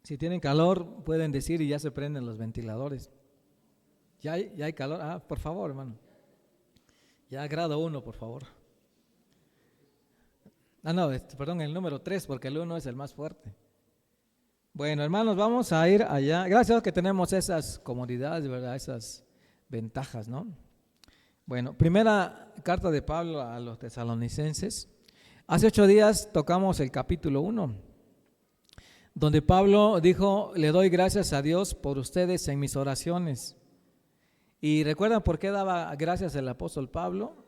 Si tienen calor, pueden decir y ya se prenden los ventiladores. Ya hay calor. Por favor, hermano. Ya grado 1, por favor. No, perdón, el número 3, porque el 1 es el más fuerte. Bueno, hermanos, vamos a ir allá. Gracias a Dios que tenemos esas comodidades, ¿verdad? Esas ventajas, ¿no? Bueno, primera carta de Pablo a los tesalonicenses. Hace 8 días tocamos el capítulo 1, donde Pablo dijo: le doy gracias a Dios por ustedes en mis oraciones. ¿Y recuerdan por qué daba gracias el apóstol Pablo?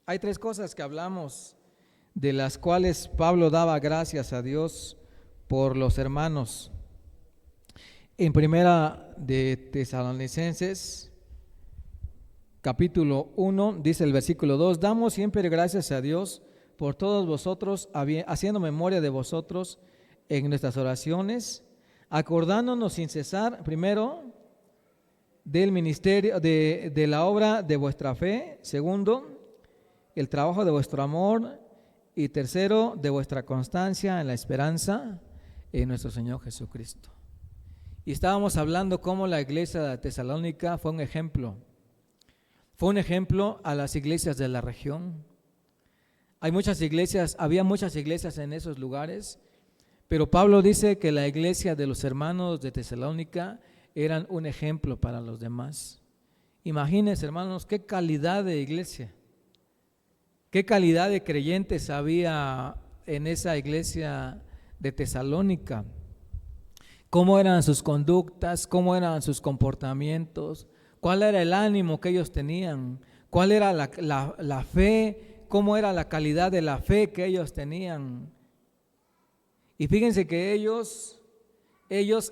Hay 3 cosas que hablamos, de las cuales Pablo daba gracias a Dios por los hermanos. En primera de Tesalonicenses, capítulo 1, dice el versículo 2: damos siempre gracias a Dios por todos vosotros, haciendo memoria de vosotros en nuestras oraciones, acordándonos sin cesar, primero, del ministerio, de la obra de vuestra fe; segundo, el trabajo de vuestro amor; y tercero, de vuestra constancia en la esperanza en nuestro Señor Jesucristo. Y estábamos hablando cómo la iglesia de Tesalónica fue un ejemplo a las iglesias de la región. Había muchas iglesias en esos lugares, pero Pablo dice que la iglesia de los hermanos de Tesalónica eran un ejemplo para los demás. Imagínense, hermanos, qué calidad de iglesia, qué calidad de creyentes había en esa iglesia de Tesalónica. Cómo eran sus conductas, cómo eran sus comportamientos, cuál era el ánimo que ellos tenían, cuál era la fe, cómo era la calidad de la fe que ellos tenían. Y fíjense que ellos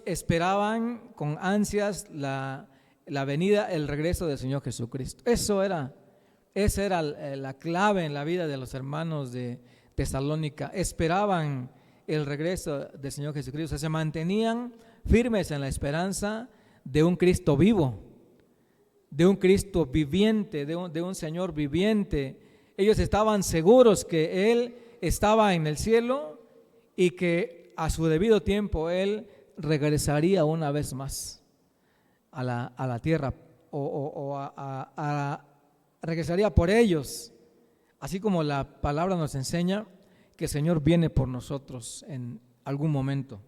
esperaban con ansias la venida, el regreso del Señor Jesucristo. Esa era la clave en la vida de los hermanos de Tesalónica. Esperaban el regreso del Señor Jesucristo. O sea, se mantenían firmes en la esperanza de un Cristo vivo, de un Cristo viviente, de un Señor viviente. Ellos estaban seguros que Él estaba en el cielo y que a su debido tiempo Él regresaría una vez más a la tierra, regresaría por ellos, así como la palabra nos enseña que el Señor viene por nosotros en algún momento.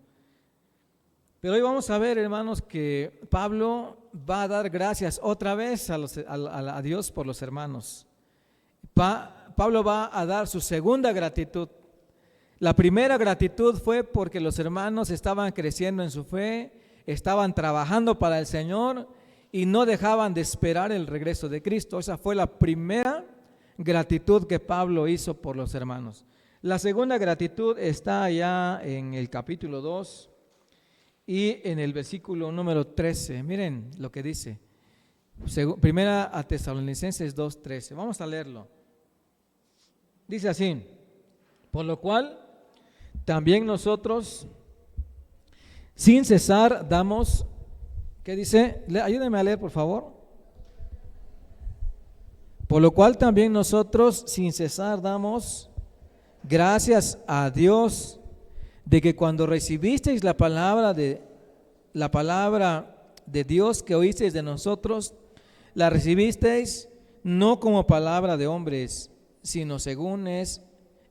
Pero hoy vamos a ver, hermanos, que Pablo va a dar gracias otra vez a Dios por los hermanos. Pablo va a dar su segunda gratitud. La primera gratitud fue porque los hermanos estaban creciendo en su fe, estaban trabajando para el Señor y no dejaban de esperar el regreso de Cristo. Esa fue la primera gratitud que Pablo hizo por los hermanos. La segunda gratitud está allá en el capítulo 2 y en el versículo número 13. Miren lo que dice. Primera a Tesalonicenses 2:13. Vamos a leerlo. Dice así: por lo cual también nosotros sin cesar damos, ¿qué dice? Ayúdenme a leer, por favor. Por lo cual también nosotros sin cesar damos gracias a Dios de que cuando recibisteis la palabra de Dios que oísteis de nosotros, la recibisteis no como palabra de hombres, sino según es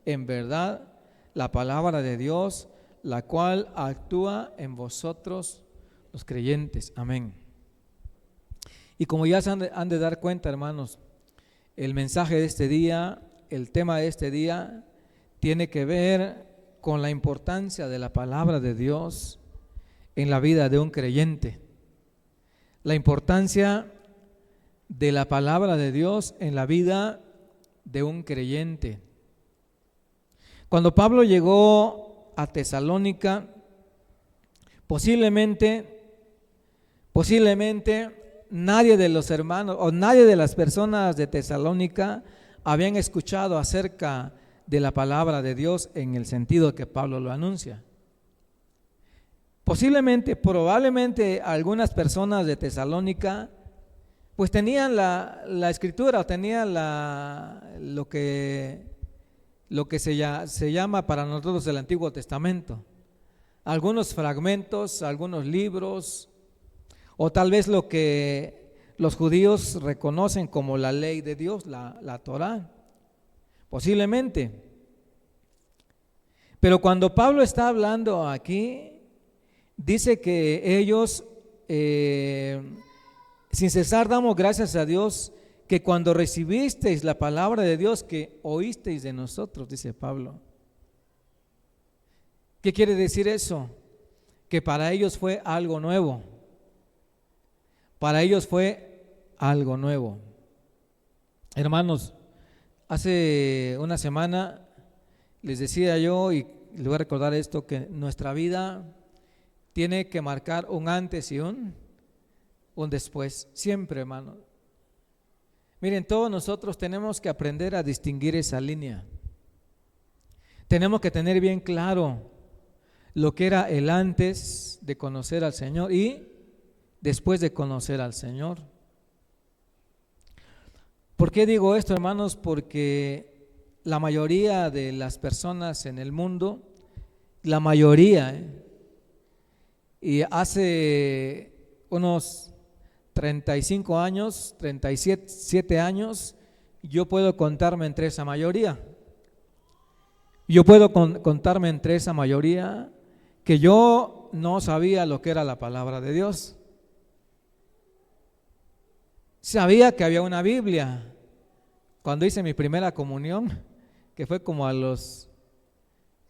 en verdad la palabra de Dios, la cual actúa en vosotros los creyentes. Amén. Y como ya se han de dar cuenta, hermanos, el mensaje de este día, el tema de este día, tiene que ver con la importancia de la palabra de Dios en la vida de un creyente. La importancia de la palabra de Dios en la vida de un creyente. Cuando Pablo llegó a Tesalónica, posiblemente nadie de los hermanos o nadie de las personas de Tesalónica habían escuchado acerca de la palabra de Dios en el sentido que Pablo lo anuncia. Probablemente algunas personas de Tesalónica pues tenían la escritura, tenían lo que se llama para nosotros el Antiguo Testamento. algunos fragmentos, algunos libros, o tal vez lo que los judíos reconocen como la ley de Dios, la Torá, posiblemente. Pero cuando Pablo está hablando aquí, dice que ellos, sin cesar damos gracias a Dios, que cuando recibisteis la palabra de Dios, que oísteis de nosotros, dice Pablo. ¿Qué quiere decir eso? Que para ellos fue algo nuevo. Para ellos fue algo nuevo. Hermanos, hace una semana les decía yo, y les voy a recordar esto, que nuestra vida tiene que marcar un antes y un después, siempre, hermanos. Miren, todos nosotros tenemos que aprender a distinguir esa línea. Tenemos que tener bien claro lo que era el antes de conocer al Señor y después de conocer al Señor. ¿Por qué digo esto, hermanos? Porque la mayoría de las personas en el mundo, la mayoría, y hace unos 35 años, 37 años, yo puedo contarme entre esa mayoría. Yo puedo contarme entre esa mayoría que yo no sabía lo que era la palabra de Dios. Sabía que había una Biblia. Cuando hice mi primera comunión, que fue como a los,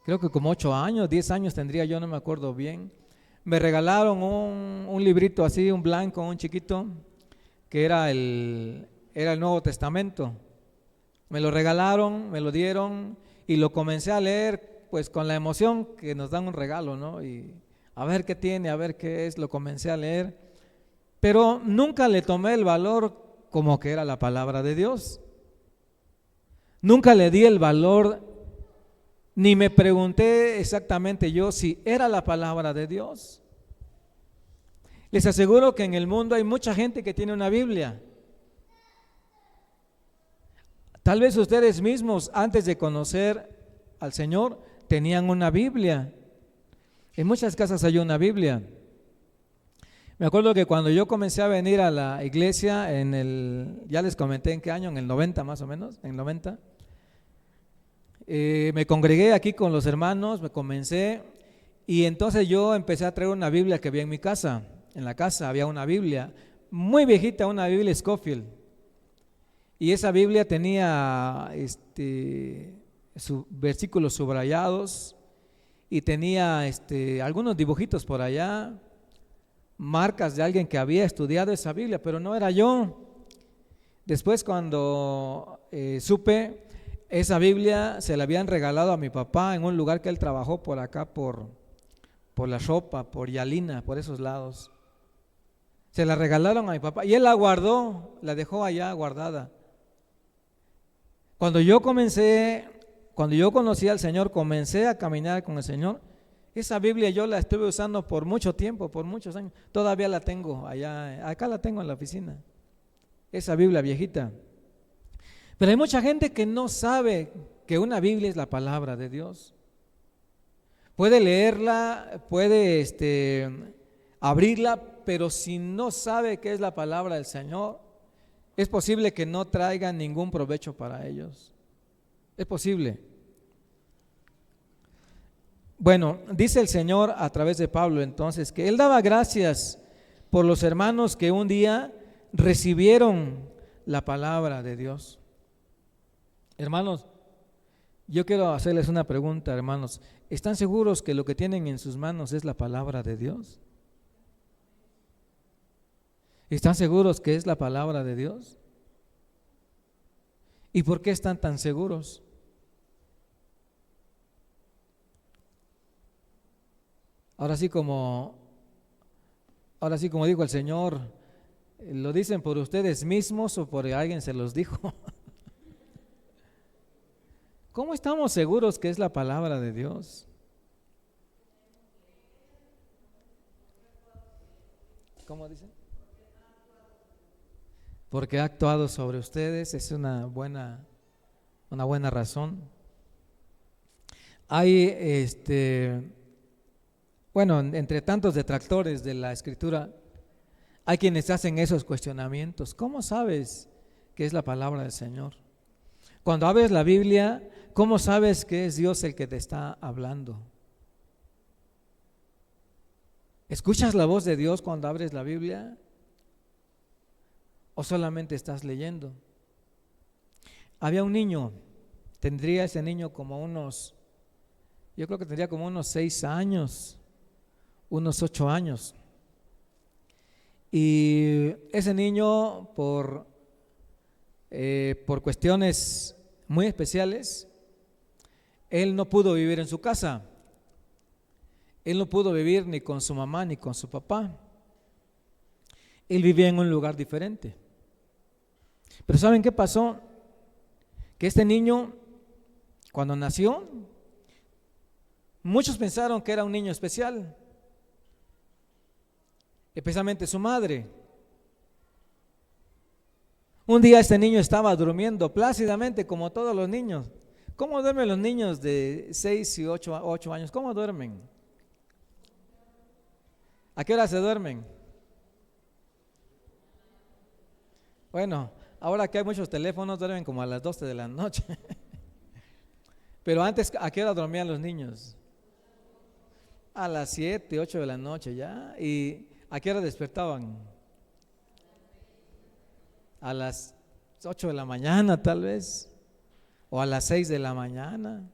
creo que como 8 años, 10 años tendría yo, no me acuerdo bien. Me regalaron un librito así, un blanco, un chiquito, que era el Nuevo Testamento. Me lo regalaron, me lo dieron y lo comencé a leer pues con la emoción que nos dan un regalo, ¿no? Y a ver qué tiene, a ver qué es, lo comencé a leer. Pero nunca le tomé el valor como que era la palabra de Dios. Nunca le di el valor, ni me pregunté exactamente yo si era la palabra de Dios. Les aseguro que en el mundo hay mucha gente que tiene una Biblia. Tal vez ustedes mismos, antes de conocer al Señor, tenían una Biblia. En muchas casas hay una Biblia. Me acuerdo que cuando yo comencé a venir a la iglesia, ya les comenté en qué año, en el 90 más o menos, en el 90, me congregué aquí con los hermanos, me comencé, y entonces yo empecé a traer una Biblia que había en mi casa. En la casa había una Biblia muy viejita, una Biblia Scofield, y esa Biblia tenía versículos subrayados y tenía algunos dibujitos por allá, marcas de alguien que había estudiado esa Biblia, pero no era yo. Después cuando supe, esa Biblia se la habían regalado a mi papá en un lugar que él trabajó por acá, por La Ropa, por Yalina, por esos lados. Se la regalaron a mi papá y él la guardó, la dejó allá guardada. Cuando yo conocí al Señor, comencé a caminar con el Señor, esa Biblia yo la estuve usando por mucho tiempo, por muchos años. Todavía la tengo allá, acá la tengo en la oficina, esa Biblia viejita. Pero hay mucha gente que no sabe que una Biblia es la palabra de Dios. Puede leerla, puede abrirla, pero si no sabe qué es la palabra del Señor, es posible que no traiga ningún provecho para ellos. Es posible. Bueno, dice el Señor a través de Pablo entonces que Él daba gracias por los hermanos que un día recibieron la palabra de Dios. Hermanos, yo quiero hacerles una pregunta, hermanos. ¿Están seguros que lo que tienen en sus manos es la palabra de Dios? ¿Están seguros que es la palabra de Dios? ¿Y por qué están tan seguros? Ahora sí como dijo el Señor, ¿lo dicen por ustedes mismos o por alguien se los dijo? ¿Cómo estamos seguros que es la palabra de Dios? ¿Cómo dicen? Porque ha actuado sobre ustedes, es una buena razón. Hay Bueno, entre tantos detractores de la Escritura, hay quienes hacen esos cuestionamientos. ¿Cómo sabes que es la palabra del Señor? Cuando abres la Biblia, ¿cómo sabes que es Dios el que te está hablando? ¿Escuchas la voz de Dios cuando abres la Biblia? ¿O solamente estás leyendo? Había un niño, tendría ese niño como yo creo que tendría como unos 6 años, unos 8 años. Y ese niño, por cuestiones muy especiales, él no pudo vivir en su casa. Él no pudo vivir ni con su mamá ni con su papá. Él vivía en un lugar diferente. Pero ¿saben qué pasó? Que este niño, cuando nació, muchos pensaron que era un niño especial, especialmente su madre. Un día este niño estaba durmiendo plácidamente como todos los niños. ¿Cómo duermen los niños de 6 y 8 años? ¿Cómo duermen? ¿A qué hora se duermen? Bueno, ahora que hay muchos teléfonos, duermen como a las 12 de la noche. Pero antes, ¿a qué hora dormían los niños? A las 7, 8 de la noche ya. ¿Y a qué hora despertaban? A las 8 de la mañana tal vez, o a las 6 de la mañana.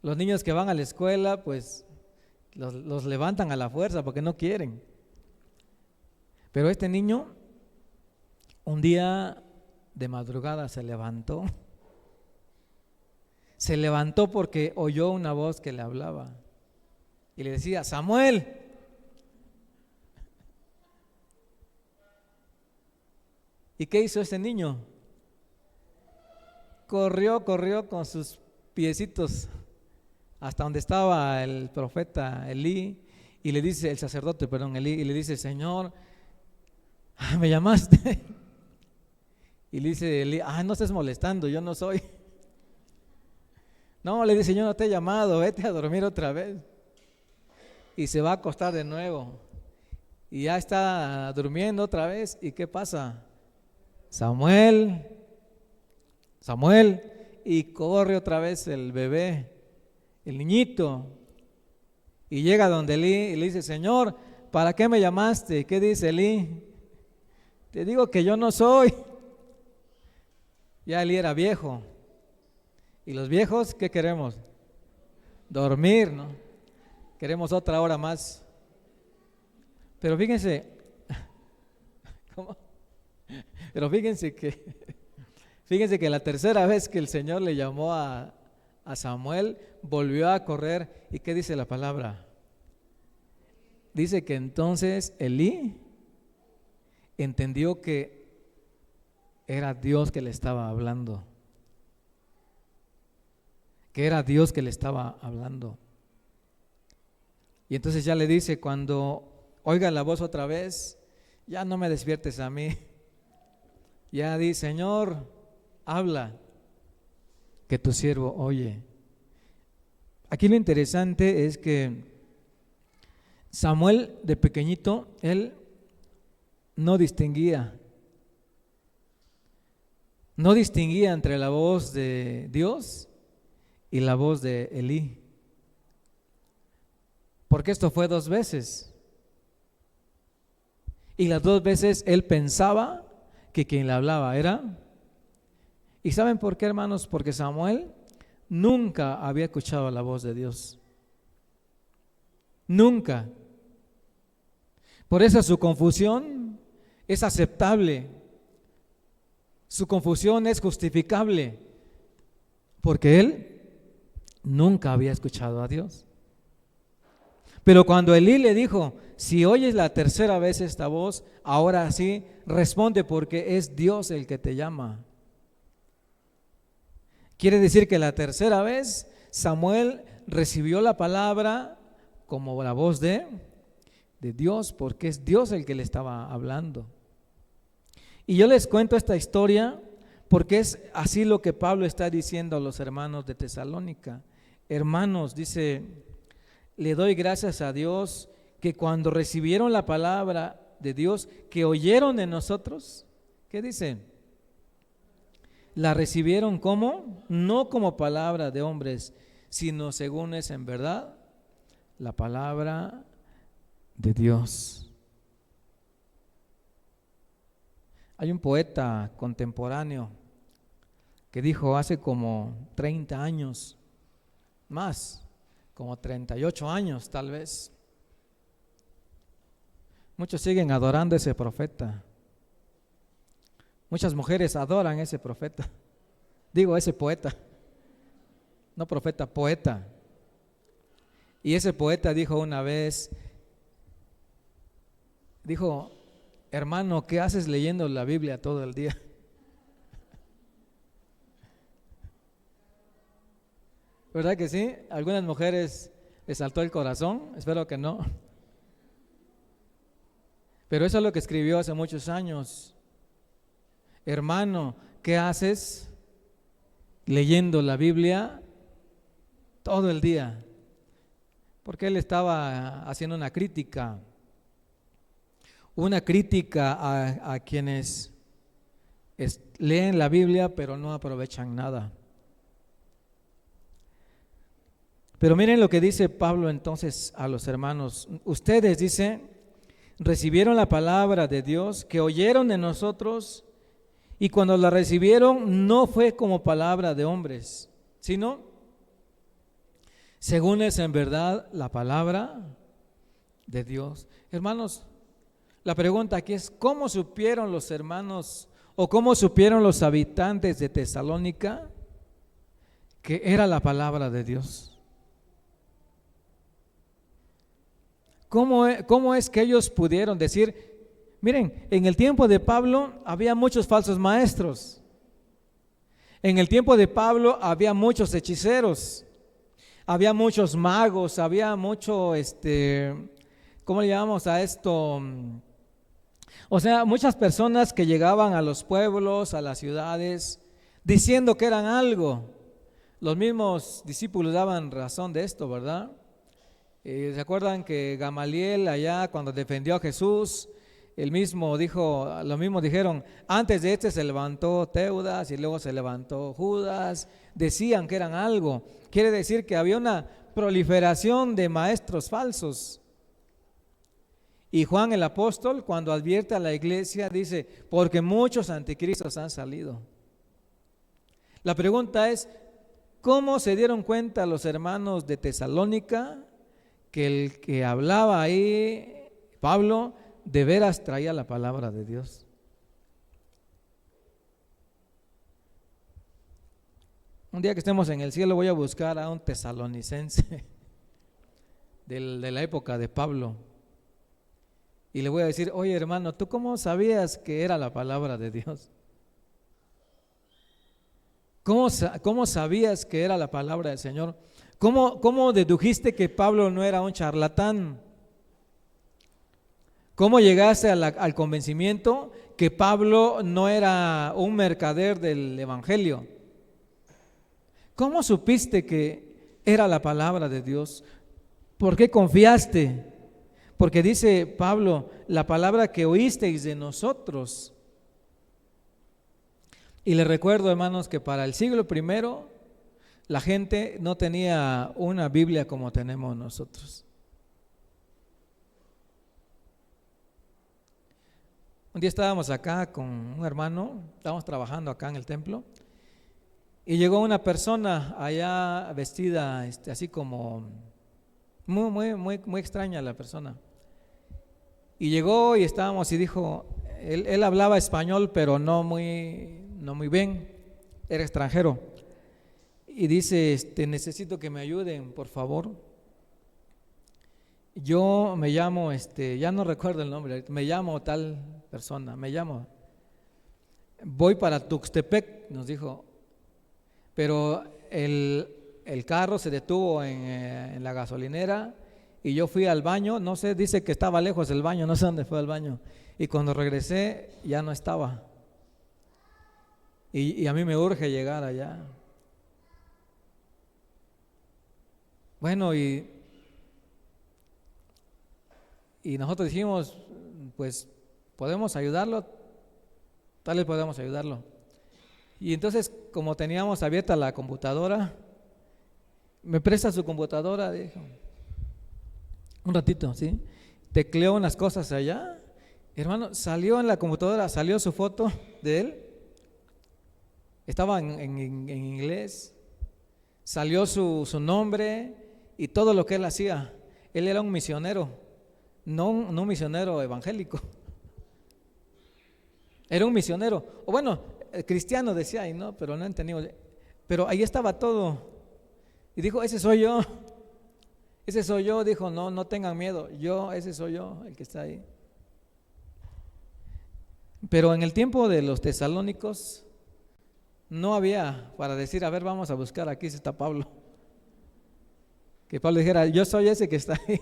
Los niños que van a la escuela, pues los levantan a la fuerza porque no quieren. Pero este niño, un día de madrugada se levantó. Se levantó porque oyó una voz que le hablaba y le decía: Samuel. ¿Y qué hizo este niño? Corrió con sus piecitos hasta donde estaba el profeta Elí, y le dice, el sacerdote, perdón, Elí, y le dice: Señor, ¿me llamaste? Y le dice Elí: no estés molestando, yo no soy. No, le dice: yo no te he llamado, vete a dormir otra vez. Y se va a acostar de nuevo, y ya está durmiendo otra vez. ¿Y qué pasa? Samuel, Samuel, y corre otra vez el bebé, el niñito, y llega donde Elí y le dice: Señor, ¿para qué me llamaste? ¿Qué dice Elí? Te digo que yo no soy. Ya Elí era viejo, y los viejos, ¿qué queremos? Dormir, ¿no? Queremos otra hora más. Pero fíjense, ¿cómo? Pero fíjense que la tercera vez que el Señor le llamó a Samuel, volvió a correr. ¿Y qué dice la palabra? Dice que entonces Elí entendió que era Dios que le estaba hablando. Que era Dios que le estaba hablando. Y entonces ya le dice: cuando oiga la voz otra vez, ya no me despiertes a mí. Ya di: Señor, habla, que tu siervo oye. Aquí lo interesante es que Samuel, de pequeñito, él no distinguía entre la voz de Dios y la voz de Elí. Porque esto fue 2 veces. Y las 2 veces él pensaba que quien le hablaba era. ¿Y saben por qué, hermanos? Porque Samuel nunca había escuchado la voz de Dios. Nunca. Por eso su confusión es aceptable. Su confusión es justificable. Porque él nunca había escuchado a Dios. Pero cuando Elí le dijo: si oyes la tercera vez esta voz, ahora sí, responde, porque es Dios el que te llama. Quiere decir que la tercera vez Samuel recibió la palabra como la voz de Dios, porque es Dios el que le estaba hablando. Y yo les cuento esta historia porque es así lo que Pablo está diciendo a los hermanos de Tesalónica. Hermanos, dice, le doy gracias a Dios que cuando recibieron la palabra de Dios, que oyeron de nosotros, ¿qué dice? La recibieron como, no como palabra de hombres, sino según es en verdad la palabra de Dios. Hay un poeta contemporáneo que dijo hace como 30 años, más, como 38 años tal vez. Muchos siguen adorando a ese profeta. Muchas mujeres adoran a ese profeta. Digo, ese poeta. No profeta, poeta. Y ese poeta dijo una vez, dijo, hermano, ¿qué haces leyendo la Biblia todo el día? ¿Verdad que sí? Algunas mujeres les saltó el corazón, espero que no. Pero eso es lo que escribió hace muchos años. Hermano, ¿qué haces leyendo la Biblia todo el día? Porque él estaba haciendo una crítica a quienes leen la Biblia pero no aprovechan nada. Pero miren lo que dice Pablo entonces a los hermanos. Ustedes, dice, recibieron la palabra de Dios, que oyeron de nosotros, y cuando la recibieron no fue como palabra de hombres, sino según es en verdad la palabra de Dios. Hermanos, la pregunta aquí es, ¿cómo supieron los hermanos o cómo supieron los habitantes de Tesalónica que era la palabra de Dios? ¿Cómo es que ellos pudieron decir, miren, en el tiempo de Pablo había muchos falsos maestros, en el tiempo de Pablo había muchos hechiceros, había muchos magos, había mucho, ¿cómo le llamamos a esto? O sea, muchas personas que llegaban a los pueblos, a las ciudades, diciendo que eran algo. Los mismos discípulos daban razón de esto, ¿verdad? ¿Se acuerdan que Gamaliel allá cuando defendió a Jesús, los mismos dijeron, antes de se levantó Teudas y luego se levantó Judas, decían que eran algo? Quiere decir que había una proliferación de maestros falsos. Y Juan el apóstol, cuando advierte a la iglesia, dice, porque muchos anticristos han salido. La pregunta es, ¿cómo se dieron cuenta los hermanos de Tesalónica que el que hablaba ahí, Pablo, de veras traía la palabra de Dios? Un día que estemos en el cielo voy a buscar a un tesalonicense de la época de Pablo y le voy a decir, oye hermano, ¿tú cómo sabías que era la palabra de Dios? ¿Cómo sabías que era la palabra del Señor? ¿Cómo dedujiste que Pablo no era un charlatán? ¿Cómo llegaste al convencimiento que Pablo no era un mercader del evangelio? ¿Cómo supiste que era la palabra de Dios? ¿Por qué confiaste? Porque dice Pablo, la palabra que oísteis de nosotros. Y les recuerdo, hermanos, que para el siglo I la gente no tenía una Biblia como tenemos nosotros. Un día estábamos acá con un hermano, estábamos trabajando acá en el templo, y llegó una persona allá vestida así como muy extraña la persona. Y llegó y estábamos y dijo, él hablaba español pero no muy bien, era extranjero. Y dice, necesito que me ayuden, por favor. Yo me llamo, ya no recuerdo el nombre, me llamo tal persona, voy para Tuxtepec, nos dijo, pero el carro se detuvo en la gasolinera y yo fui al baño, no sé, dice que estaba lejos el baño, no sé dónde fue el baño, y cuando regresé ya no estaba. Y a mí me urge llegar allá. Bueno, y Y nosotros dijimos, pues, ¿podemos ayudarlo? Tal vez podemos ayudarlo. Y entonces, como teníamos abierta la computadora, ¿me presta su computadora? Dijo. Un ratito, ¿sí? Tecleó unas cosas allá. Hermano, salió en la computadora, salió su foto de él. Estaba en inglés. Salió su nombre y todo lo que él hacía. Él era un misionero, no un misionero evangélico. Era un misionero, o bueno, cristiano decía ahí, ¿no? Pero no entendimos. Pero ahí estaba todo. Y dijo, ese soy yo. Ese soy yo, dijo, no tengan miedo. Ese soy yo, el que está ahí. Pero en el tiempo de los tesalónicos no había para decir, a ver, vamos a buscar, aquí está Pablo. Que Pablo dijera, yo soy ese que está ahí.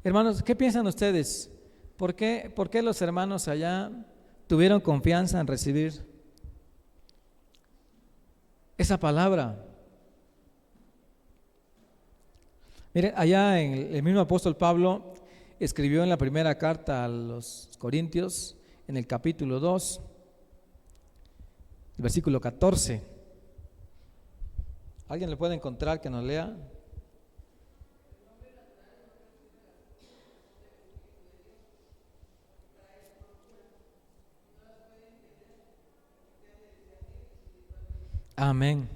Hermanos, ¿qué piensan ustedes? ¿Por qué los hermanos allá tuvieron confianza en recibir esa palabra? Miren, allá el mismo apóstol Pablo escribió en la primera carta a los Corintios, en el capítulo 2, el versículo 14. ¿Alguien le puede encontrar que nos lea? Amén.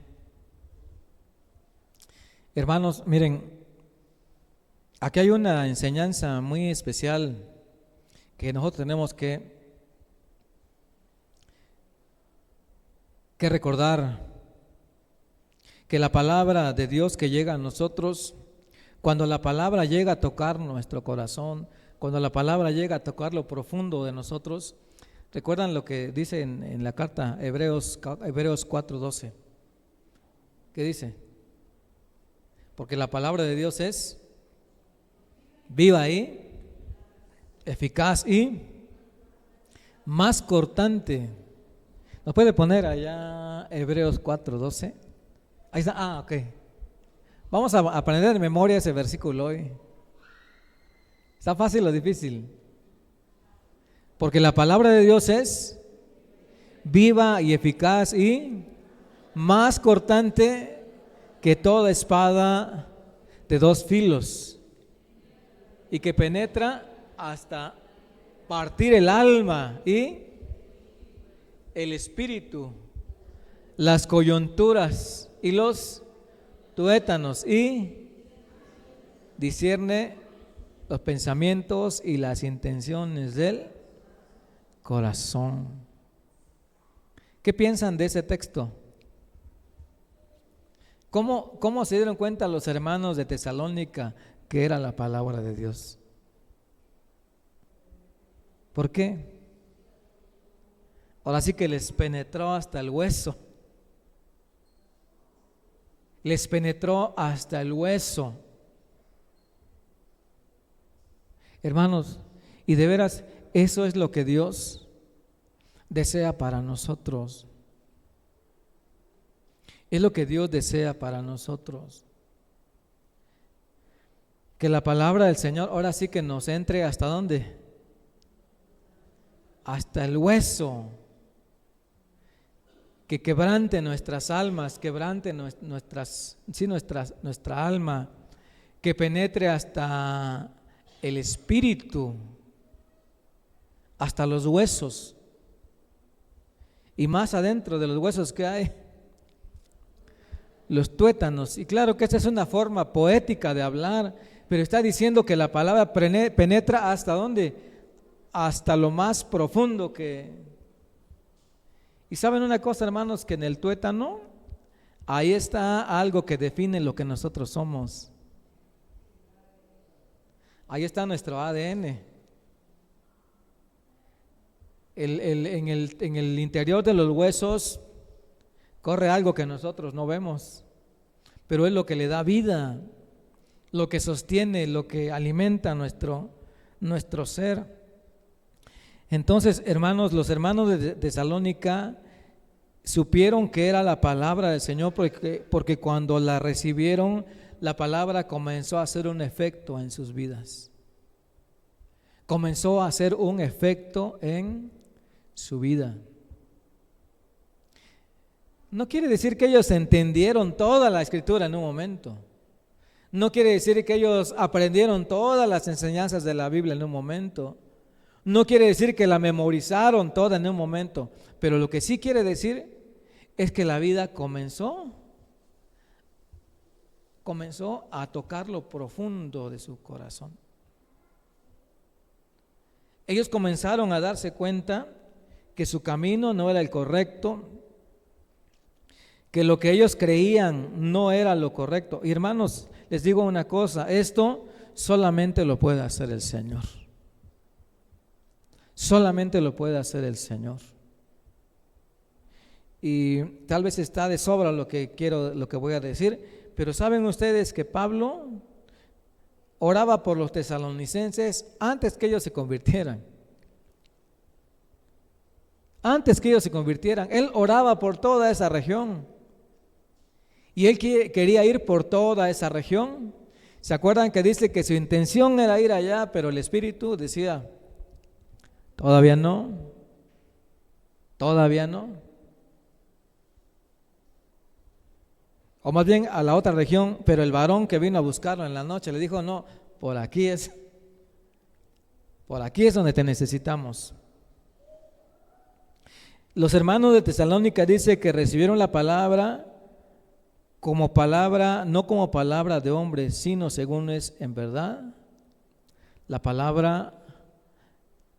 Hermanos, miren, aquí hay una enseñanza muy especial que nosotros tenemos que recordar, que la palabra de Dios que llega a nosotros, cuando la palabra llega a tocar nuestro corazón, cuando la palabra llega a tocar lo profundo de nosotros, ¿recuerdan lo que dice en la carta Hebreos 4:12? ¿Qué dice? Porque la palabra de Dios es viva y eficaz y más cortante. ¿Nos puede poner allá Hebreos 4:12? Ahí está, ok. Vamos a aprender de memoria ese versículo hoy. ¿Está fácil o difícil? Porque la palabra de Dios es viva y eficaz y más cortante que toda espada de dos filos y que penetra hasta partir el alma y el espíritu, las coyunturas y los tuétanos, y discierne los pensamientos y las intenciones del corazón. ¿Qué piensan de ese texto? ¿Cómo se dieron cuenta los hermanos de Tesalónica que era la palabra de Dios? ¿Por qué? Ahora sí que les penetró hasta el hueso. Les penetró hasta el hueso. Hermanos, y de veras, eso es lo que Dios desea para nosotros. Es lo que Dios desea para nosotros. Que la palabra del Señor ahora sí que nos entre ¿hasta dónde? Hasta el hueso. Que quebrante nuestras almas, quebrante nuestra alma, que penetre hasta el espíritu, hasta los huesos. Y más adentro de los huesos que hay, los tuétanos. Y claro que esta es una forma poética de hablar, pero está diciendo que la palabra penetra hasta ¿dónde? Hasta lo más profundo que... Y saben una cosa, hermanos, que en el tuétano, ahí está algo que define lo que nosotros somos. Ahí está nuestro ADN. En el interior de los huesos corre algo que nosotros no vemos, pero es lo que le da vida, lo que sostiene, lo que alimenta nuestro ser. Entonces, hermanos, los hermanos de Tesalónica supieron que era la palabra del Señor porque cuando la recibieron, la palabra comenzó a hacer un efecto en sus vidas. Comenzó a hacer un efecto en su vida. No quiere decir que ellos entendieron toda la escritura en un momento. No quiere decir que ellos aprendieron todas las enseñanzas de la Biblia en un momento. No quiere decir que la memorizaron toda en un momento. Pero lo que sí quiere decir es que la vida comenzó a tocar lo profundo de su corazón. Ellos comenzaron a darse cuenta que su camino no era el correcto, que lo que ellos creían no era lo correcto. Y hermanos, les digo una cosa, esto solamente lo puede hacer el Señor. Solamente lo puede hacer el Señor. Y tal vez está de sobra lo que voy a decir, pero ¿saben ustedes que Pablo oraba por los tesalonicenses antes que ellos se convirtieran? Antes que ellos se convirtieran, él oraba por toda esa región. Y él quería ir por toda esa región. ¿Se acuerdan que dice que su intención era ir allá, pero el Espíritu decía, todavía no, todavía no? O más bien a la otra región, pero el varón que vino a buscarlo en la noche le dijo, no, por aquí es donde te necesitamos. Los hermanos de Tesalónica dice que recibieron la palabra como palabra, no como palabra de hombre, sino según es en verdad la palabra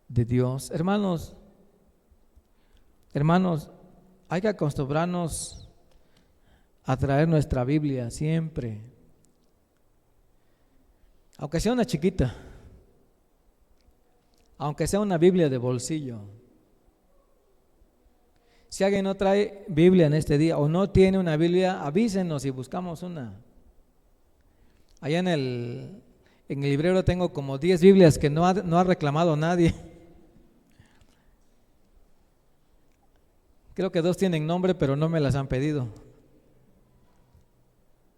de Dios. Hermanos, hay que acostumbrarnos a traer nuestra Biblia siempre, aunque sea una chiquita, aunque sea una Biblia de bolsillo. Si alguien no trae Biblia en este día o no tiene una Biblia, avísenos y buscamos una. Allá en el librero tengo como 10 Biblias que no ha reclamado nadie. Creo que 2 tienen nombre, pero no me las han pedido.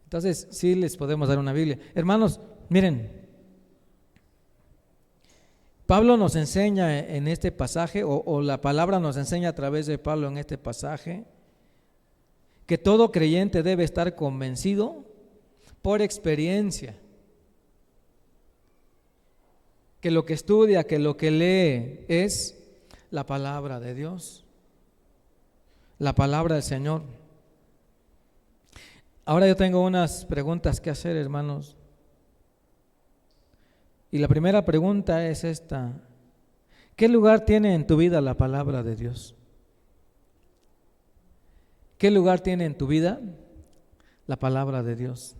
Entonces, sí les podemos dar una Biblia. Hermanos, miren, Pablo nos enseña en este pasaje, o la palabra nos enseña a través de Pablo en este pasaje, que todo creyente debe estar convencido por experiencia, que lo que estudia, que lo que lee es la palabra de Dios, la palabra del Señor. Ahora yo tengo unas preguntas que hacer, hermanos. Y la primera pregunta es esta: ¿qué lugar tiene en tu vida la palabra de Dios? ¿Qué lugar tiene en tu vida la palabra de Dios?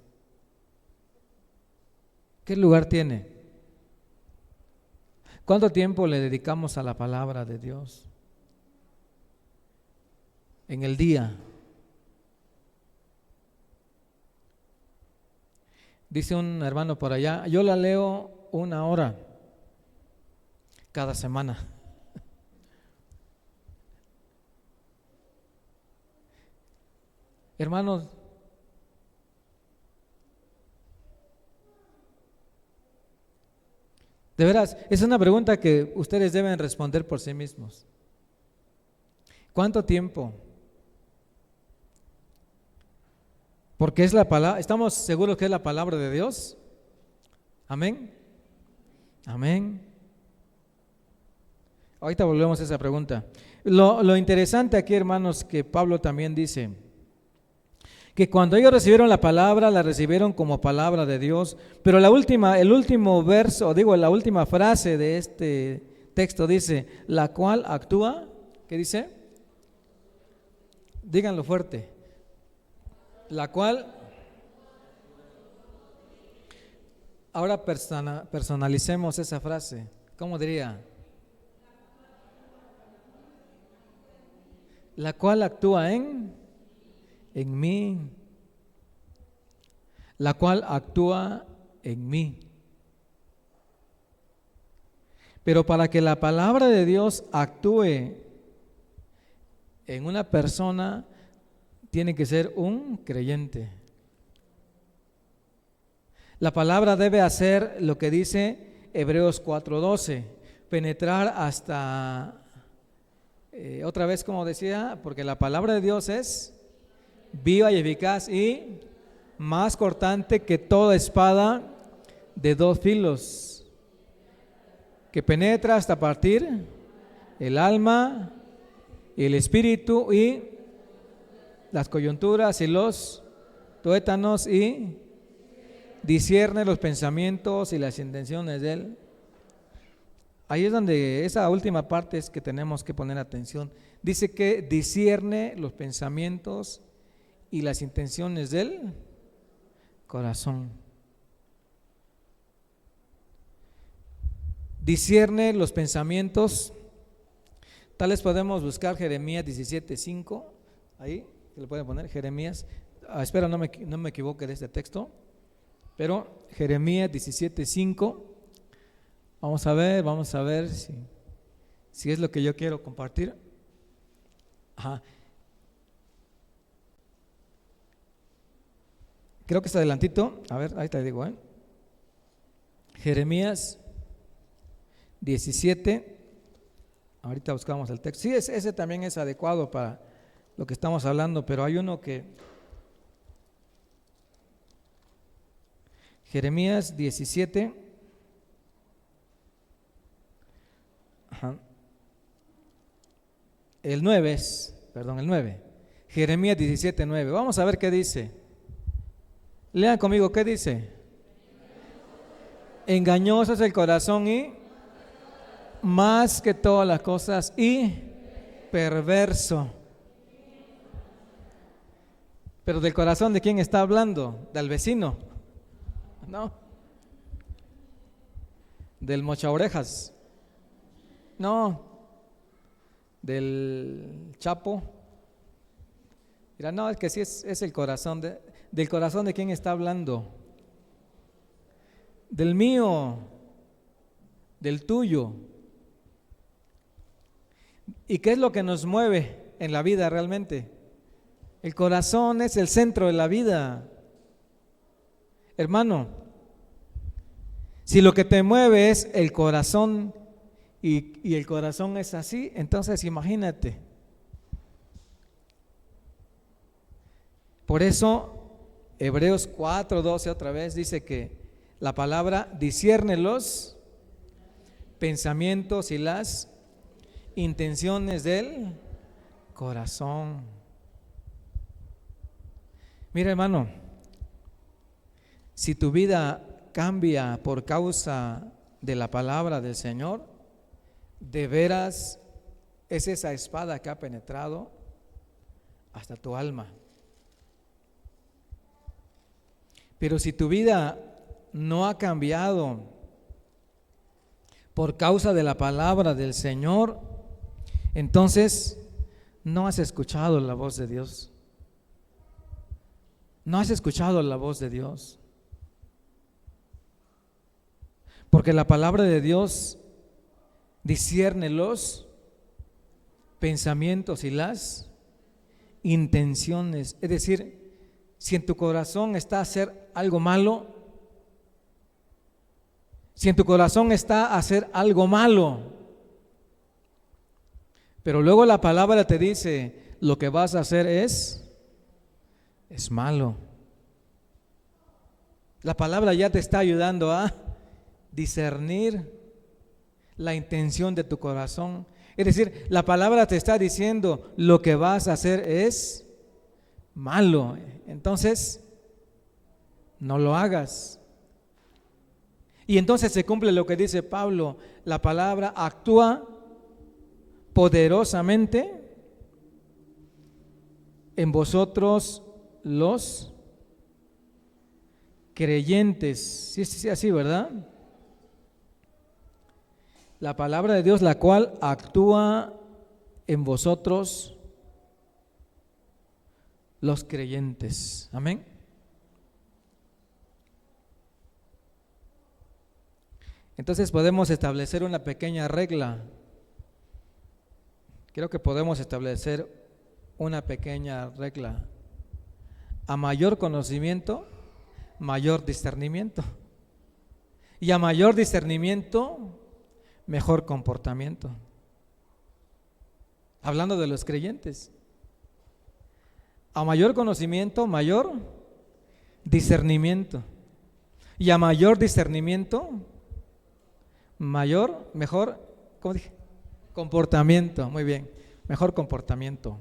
¿Qué lugar tiene? ¿Cuánto tiempo le dedicamos a la palabra de Dios en el día? Dice un hermano por allá, yo la leo 1 hora cada semana. Hermanos, de veras, es una pregunta que ustedes deben responder por sí mismos. ¿Cuánto tiempo? Porque es la palabra, ¿estamos seguros que es la palabra de Dios? Amén. Amén. Ahorita volvemos a esa pregunta. Lo interesante aquí, hermanos, que Pablo también dice que cuando ellos recibieron la palabra, la recibieron como palabra de Dios, pero el último verso, la última frase de este texto dice, la cual actúa, ¿qué dice? Díganlo fuerte. La cual, ahora personalicemos esa frase. ¿Cómo diría? La cual actúa en mí. La cual actúa en mí. Pero para que la palabra de Dios actúe en una persona, tiene que ser un creyente. La palabra debe hacer lo que dice Hebreos 4:12, penetrar hasta, otra vez como decía, porque la palabra de Dios es viva y eficaz y más cortante que toda espada de dos filos, que penetra hasta partir el alma y el espíritu y las coyunturas y los tuétanos y discierne los pensamientos y las intenciones de él. Ahí es donde esa última parte es que tenemos que poner atención. Dice que discierne los pensamientos y las intenciones del corazón. Discierne los pensamientos. Tales podemos buscar Jeremías 17:5. Ahí se le puede poner Jeremías. Espero no me equivoque de este texto. Pero Jeremías 17:5. Vamos a ver si es lo que yo quiero compartir. Ajá. Creo que está adelantito. A ver, ahí te digo, Jeremías 17. Ahorita buscamos el texto. Sí, ese también es adecuado para lo que estamos hablando, pero hay uno que... Jeremías 17. Ajá. El 9. Jeremías 17:9. Vamos a ver qué dice. Lean conmigo, ¿qué dice? Engañoso es el corazón y más que todas las cosas y perverso. Pero del corazón, ¿de quién está hablando? ¿Del vecino? No. ¿Del mocha orejas? No. ¿Del Chapo? Mira, no, es que sí es el corazón. ¿Del corazón de quién está hablando? Del mío, del tuyo. ¿Y qué es lo que nos mueve en la vida realmente? El corazón es el centro de la vida. Hermano, si lo que te mueve es el corazón y el corazón es así, entonces imagínate. Por eso Hebreos 4:12 otra vez dice que la palabra discierne los pensamientos y las intenciones del corazón. Mira, hermano, si tu vida cambia por causa de la palabra del Señor, de veras es esa espada que ha penetrado hasta tu alma. Pero si tu vida no ha cambiado por causa de la palabra del Señor, entonces no has escuchado la voz de Dios. No has escuchado la voz de Dios. Porque la palabra de Dios discierne los pensamientos y las intenciones. Es decir, si en tu corazón está hacer algo malo, si en tu corazón está hacer algo malo, pero luego la palabra te dice lo que vas a hacer es malo. La palabra ya te está ayudando a discernir la intención de tu corazón. Es decir, la palabra te está diciendo lo que vas a hacer es malo. Entonces, no lo hagas. Y entonces se cumple lo que dice Pablo: la palabra actúa poderosamente en vosotros los creyentes. Sí, así, ¿verdad? La palabra de Dios, la cual actúa en vosotros los creyentes. Amén. Entonces podemos establecer una pequeña regla. Creo que podemos establecer una pequeña regla. A mayor conocimiento, mayor discernimiento. Y a mayor discernimiento, mejor comportamiento. Hablando de los creyentes. A mayor conocimiento, mayor discernimiento. Y a mayor discernimiento, mejor, ¿cómo dije? Comportamiento. Muy bien, mejor comportamiento.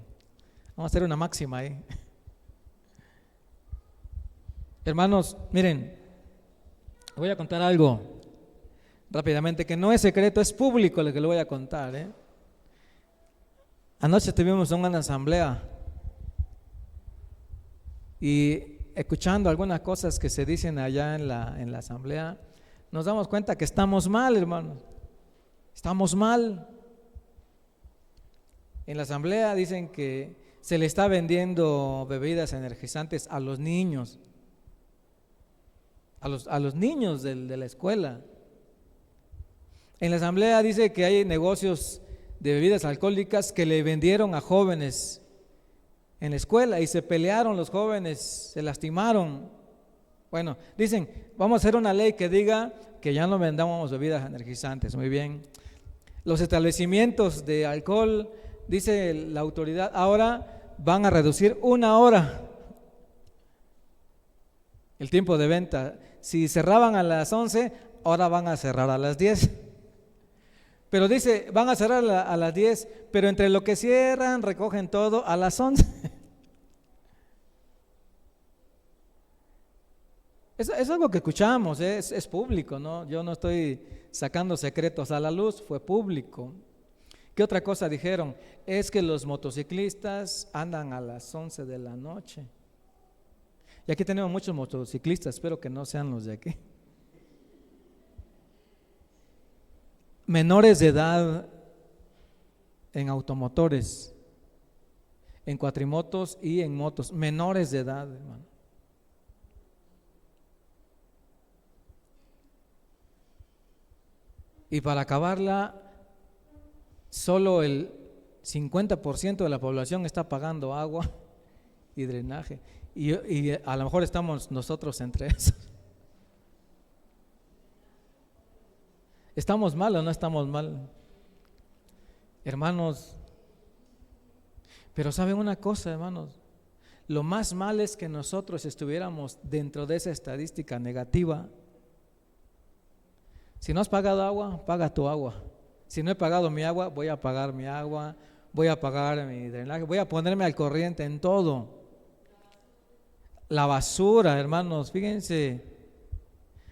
Vamos a hacer una máxima ahí. Hermanos, miren, voy a contar algo rápidamente que no es secreto, es público lo que le voy a contar. Anoche tuvimos una asamblea y escuchando algunas cosas que se dicen allá en la asamblea, nos damos cuenta que estamos mal, hermanos. Estamos mal. En la asamblea dicen que se le está vendiendo bebidas energizantes a los niños. A los niños de la escuela. En la asamblea dice que hay negocios de bebidas alcohólicas que le vendieron a jóvenes en la escuela y se pelearon los jóvenes, se lastimaron. Bueno, dicen, vamos a hacer una ley que diga que ya no vendamos bebidas energizantes. Muy bien. Los establecimientos de alcohol, dice la autoridad, ahora van a reducir 1 hora el tiempo de venta. Si cerraban a las 11, ahora van a cerrar a las 10. Pero dice, van a cerrar a las 10, pero entre lo que cierran, recogen todo a las 11. Es algo que escuchamos, es público, ¿no? Yo no estoy sacando secretos a la luz, fue público. ¿Qué otra cosa dijeron? Es que los motociclistas andan a las 11 de la noche. Y aquí tenemos muchos motociclistas, espero que no sean los de aquí. Menores de edad en automotores, en cuatrimotos y en motos, menores de edad, hermano. Y para acabarla, solo el 50% de la población está pagando agua y drenaje. Y a lo mejor estamos nosotros entre esos. ¿Estamos mal o no estamos mal? Hermanos, pero ¿saben una cosa, hermanos? Lo más mal es que nosotros estuviéramos dentro de esa estadística negativa. Si no has pagado agua, paga tu agua. Si no he pagado mi agua, voy a pagar mi agua, voy a pagar mi drenaje, voy a ponerme al corriente en todo. La basura, hermanos, fíjense,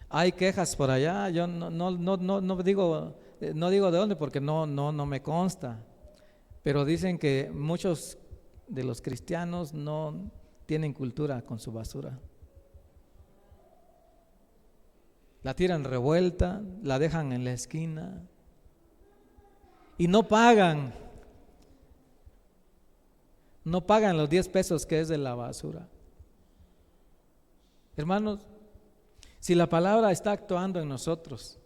hay quejas por allá. Yo no digo de dónde porque no me consta, pero dicen que muchos de los cristianos no tienen cultura con su basura. La tiran revuelta, la dejan en la esquina y no pagan los 10 pesos que es de la basura. Hermanos, si la palabra está actuando en nosotros,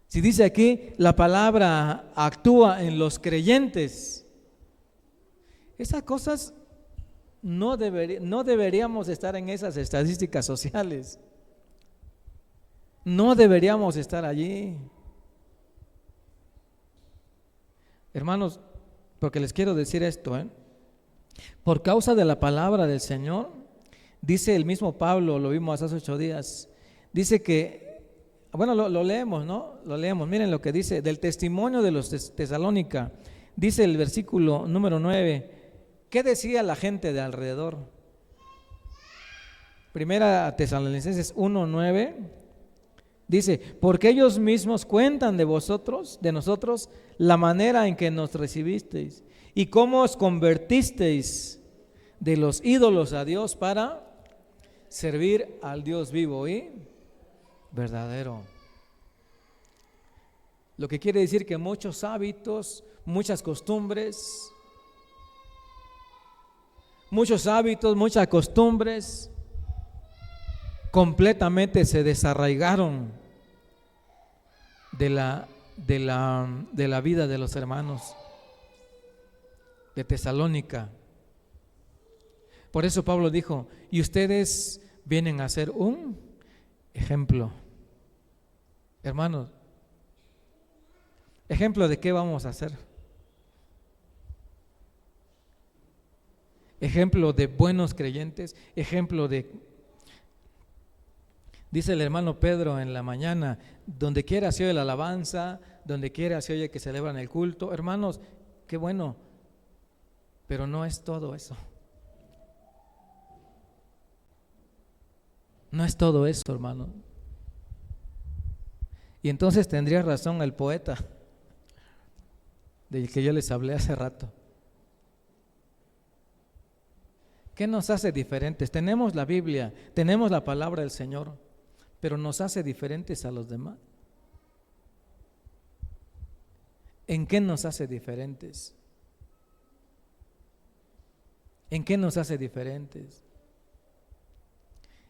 si dice aquí la palabra actúa en los creyentes, esas cosas no deberíamos estar en esas estadísticas sociales. No deberíamos estar allí. Hermanos, porque les quiero decir esto, por causa de la palabra del Señor, dice el mismo Pablo, lo vimos hace 8 días, dice que, bueno, lo leemos, ¿no? Lo leemos, miren lo que dice, del testimonio de los Tesalónica, dice el versículo número 9, ¿qué decía la gente de alrededor? Primera Tesalonicenses 1:9 dice, porque ellos mismos cuentan de nosotros, la manera en que nos recibisteis y cómo os convertisteis de los ídolos a Dios para servir al Dios vivo y verdadero. Lo que quiere decir que muchos hábitos, muchas costumbres, completamente se desarraigaron de la vida de los hermanos de Tesalónica. Por eso Pablo dijo, y ustedes vienen a ser un ejemplo. Hermanos, ¿ejemplo de qué vamos a hacer? Ejemplo de buenos creyentes, ejemplo de... Dice el hermano Pedro en la mañana, donde quiera se oye la alabanza, donde quiera se oye que celebran el culto. Hermanos, qué bueno, pero no es todo eso. No es todo eso, hermano. Y entonces tendría razón el poeta del que yo les hablé hace rato. ¿Qué nos hace diferentes? Tenemos la Biblia, tenemos la palabra del Señor, pero nos hace diferentes a los demás. ¿En qué nos hace diferentes? ¿En qué nos hace diferentes?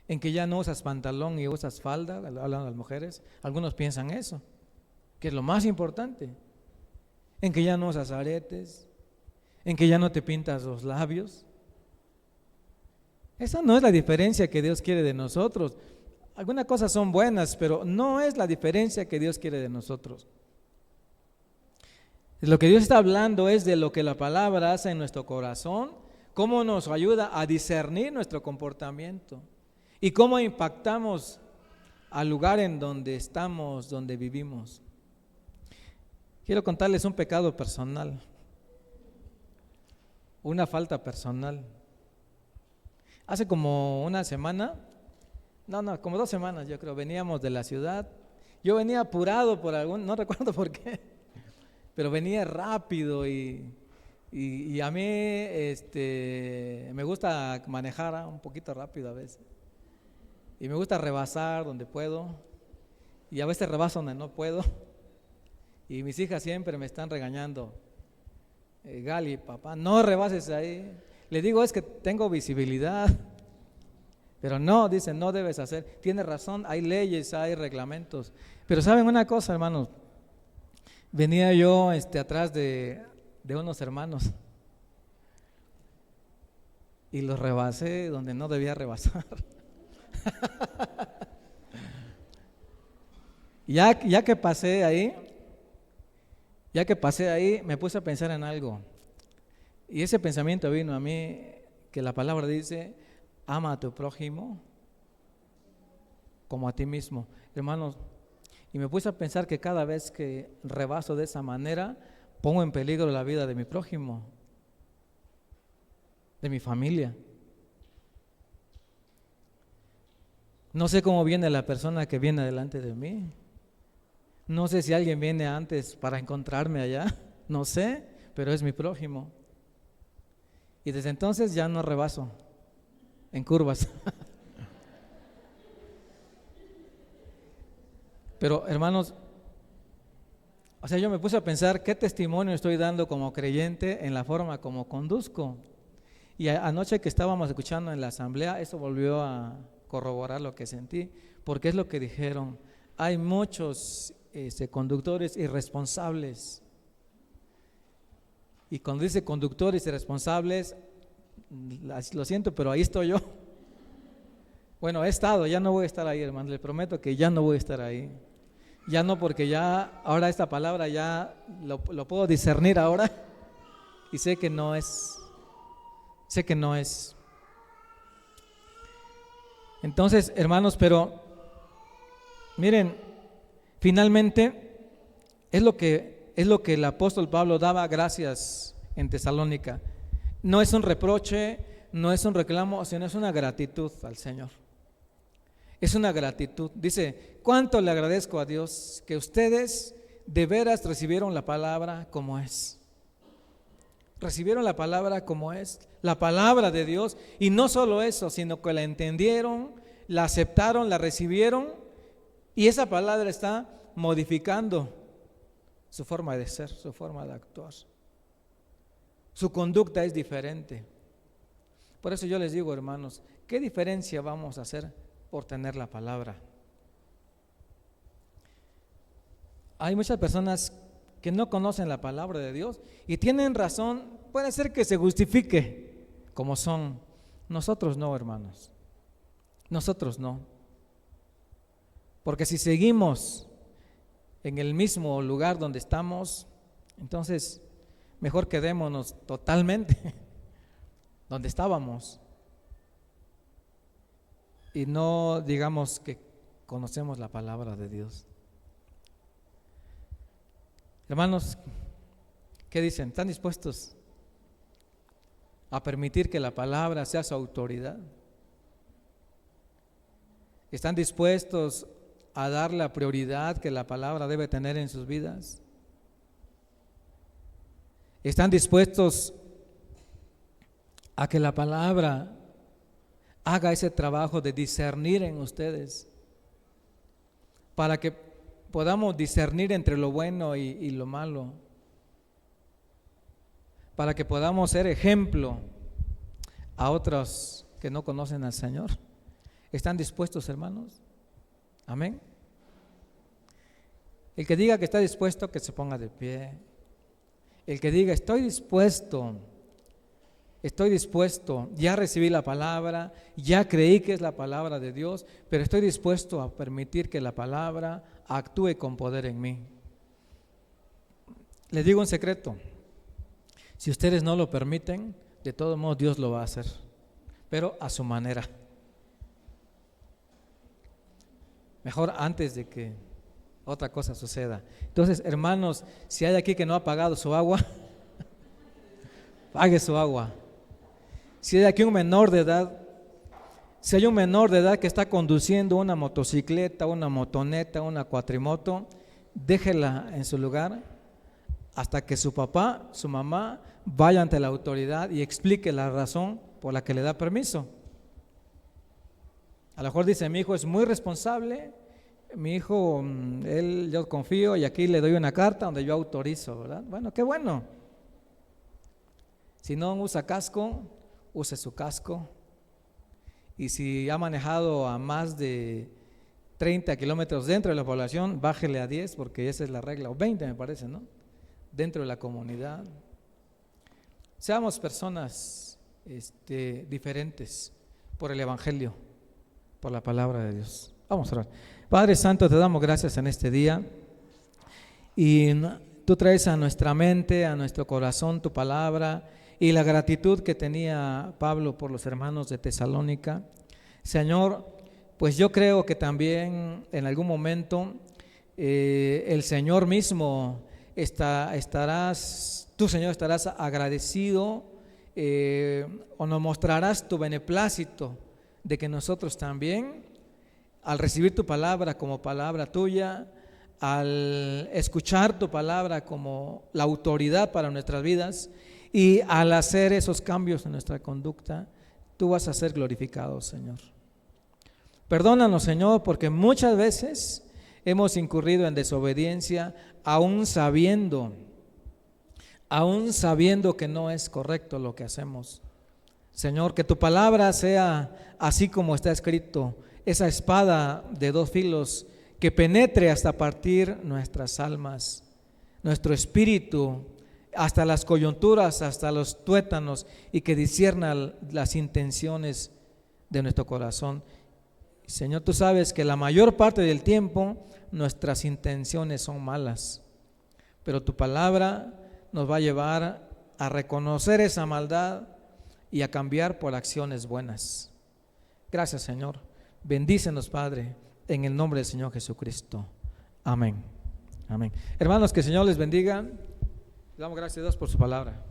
¿En que ya no usas pantalón y usas falda? Hablan las mujeres. Algunos piensan eso, que es lo más importante. ¿En que ya no usas aretes? ¿En que ya no te pintas los labios? Esa no es la diferencia que Dios quiere de nosotros. Algunas cosas son buenas, pero no es la diferencia que Dios quiere de nosotros. Lo que Dios está hablando es de lo que la palabra hace en nuestro corazón, cómo nos ayuda a discernir nuestro comportamiento y cómo impactamos al lugar en donde estamos, donde vivimos. Quiero contarles un pecado personal, una falta personal. Hace como una semana, como 2 semanas yo creo, veníamos de la ciudad. Yo venía apurado por no recuerdo por qué, pero venía rápido y a mí me gusta manejar un poquito rápido a veces. Y me gusta rebasar donde puedo y a veces rebaso donde no puedo. Y mis hijas siempre me están regañando. Gali, papá, no rebases ahí. Le digo, es que tengo visibilidad. Pero no, dicen, no debes hacer. Tiene razón, hay leyes, hay reglamentos. Pero ¿saben una cosa, hermanos? Venía yo atrás de unos hermanos y los rebasé donde no debía rebasar. Ya que pasé ahí, me puse a pensar en algo. Y ese pensamiento vino a mí, que la palabra dice, ama a tu prójimo como a ti mismo. Hermanos, y me puse a pensar que cada vez que rebaso de esa manera, pongo en peligro la vida de mi prójimo, de mi familia. No sé cómo viene la persona que viene delante de mí. No sé si alguien viene antes para encontrarme allá. No sé, pero es mi prójimo. Y desde entonces ya no rebaso en curvas. Pero hermanos, yo me puse a pensar qué testimonio estoy dando como creyente en la forma como conduzco. Y anoche que estábamos escuchando en la asamblea, eso volvió a corroborar lo que sentí, porque es lo que dijeron. Hay muchos conductores irresponsables. Y cuando dice conductores irresponsables, lo siento, pero ahí estoy yo. Bueno, he estado, ya no voy a estar ahí, hermano, le prometo que ya no voy a estar ahí. Ya no, porque ya, ahora esta palabra ya lo puedo discernir ahora y sé que no es. Entonces, hermanos, pero miren, finalmente es lo que el apóstol Pablo daba gracias en Tesalónica. No es un reproche, no es un reclamo, sino es una gratitud al Señor. Es una gratitud. Dice, ¿cuánto le agradezco a Dios que ustedes de veras recibieron la palabra como es? Recibieron la palabra como es, la palabra de Dios, y no solo eso, sino que la entendieron, la aceptaron, la recibieron, y esa palabra está modificando su forma de ser, su forma de actuar. Su conducta es diferente. Por eso yo les digo, hermanos, ¿qué diferencia vamos a hacer por tener la palabra? Hay muchas personas que no conocen la palabra de Dios y tienen razón. Puede ser que se justifique como son, Nosotros no, hermanos. Nosotros no. Porque si seguimos en el mismo lugar donde estamos, entonces mejor quedémonos totalmente donde estábamos y no digamos que conocemos la palabra de Dios. Hermanos, ¿qué dicen? ¿Están dispuestos a permitir que la palabra sea su autoridad? ¿Están dispuestos a dar la prioridad que la palabra debe tener en sus vidas? ¿Están dispuestos a que la palabra haga ese trabajo de discernir en ustedes, para que podamos discernir entre lo bueno y lo malo, para que podamos ser ejemplo a otros que no conocen al Señor? ¿Están dispuestos, hermanos? Amén. El que diga que está dispuesto, que se ponga de pie. El que diga estoy dispuesto, ya recibí la palabra, ya creí que es la palabra de Dios, pero estoy dispuesto a permitir que la palabra actúe con poder en mí. Les digo un secreto: si ustedes no lo permiten, de todos modos Dios lo va a hacer, pero a su manera. Mejor antes de que otra cosa suceda. Entonces, hermanos, si hay aquí que no ha pagado su agua, pague su agua. Si hay aquí un menor de edad, si hay un menor de edad que está conduciendo una motocicleta, una motoneta, una cuatrimoto, déjela en su lugar hasta que su papá, su mamá vaya ante la autoridad y explique la razón por la que le da permiso. A lo mejor dice: mi hijo es muy responsable, mi hijo, yo confío y aquí le doy una carta donde yo autorizo, ¿verdad? Bueno, qué bueno. Si no usa casco, use su casco. Y si ha manejado a más de 30 kilómetros dentro de la población, bájele a 10, porque esa es la regla, o 20 me parece, ¿no? Dentro de la comunidad. Seamos personas diferentes por el Evangelio, por la palabra de Dios. Vamos a orar. Padre Santo, te damos gracias en este día, y tú traes a nuestra mente, a nuestro corazón tu palabra y la gratitud que tenía Pablo por los hermanos de Tesalónica. Señor, pues yo creo que también en algún momento el Señor mismo tú, Señor, estarás agradecido o nos mostrarás tu beneplácito de que nosotros también, al recibir tu palabra como palabra tuya, al escuchar tu palabra como la autoridad para nuestras vidas y al hacer esos cambios en nuestra conducta, tú vas a ser glorificado, Señor. Perdónanos, Señor, porque muchas veces hemos incurrido en desobediencia, aún sabiendo que no es correcto lo que hacemos. Señor, que tu palabra sea así como está escrito, esa espada de dos filos que penetre hasta partir nuestras almas, nuestro espíritu, hasta las coyunturas, hasta los tuétanos, y que discierna las intenciones de nuestro corazón. Señor, tú sabes que la mayor parte del tiempo nuestras intenciones son malas, pero tu palabra nos va a llevar a reconocer esa maldad y a cambiar por acciones buenas. Gracias, Señor. Bendícenos, Padre, en el nombre del Señor Jesucristo. Amén. Amén. Hermanos, que el Señor les bendiga. Le damos gracias a Dios por su palabra.